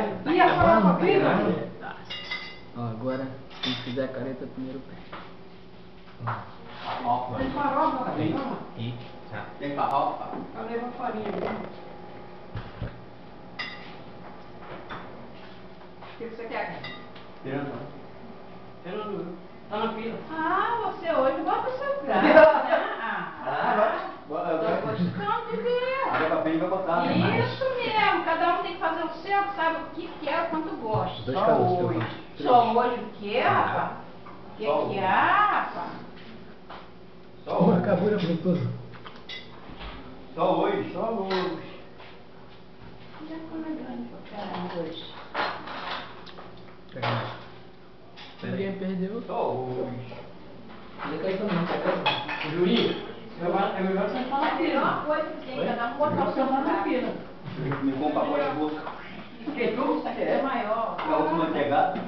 E a farofa prima? Ó, agora, quem fizer a careta, primeiro pé. Tem farofa, cara? Tem farofa? Eu levo a farinha ali. O que você quer? Tirando. Tá na fila. Ah, você hoje bota o seu prato, né? Tô Agora gostando de ver. pra frente vai botar. Isso mesmo, cada um tem que fazer o seu, sabe o que quer, o quanto gosta. Dois Só caroços, hoje. eu Só hoje o que, rapaz? O que há, rapaz? Só Porra, hoje. acabou, já voltou. Só hoje. Só hoje. Já come grande pra caramba hoje. Ninguém perdeu. Só hoje. Juiz, é melhor sentar na A melhor fila. coisa que tem, cada um botar o Melhor seu sentar na prato. fila. Me compra agora de boca. Porque tu É maior. A última pegada.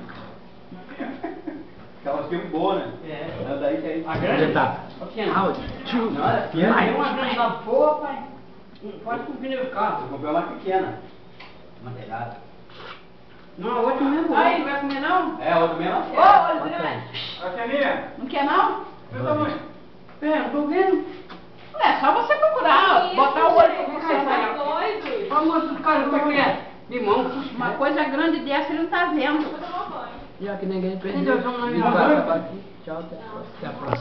Aquela filme boa, né? É. Essa daí tem. A grande? Etapa. Pequena. Round 2. Não, é pequena. Aí uma grande da porra, pai. Pode com o pneu de carro. Eu comprei uma pequena. Uma pegada. Não, a outra mesmo. Aí, não vai comer não? É, a outra mesmo. Ô, olho grande. Essa é minha. Não quer não? Meu tamanho. É, eu tô vendo. É só você procurar, botar o olho pra você Tá sair. doido. Vamos dos caras, como é que é? Limão. Uma coisa grande dessa ele não tá vendo. Já que ninguém Entendeu? perdeu. Vamos lá, Vai vamos lá. acabar aqui. Tchau, até a próxima.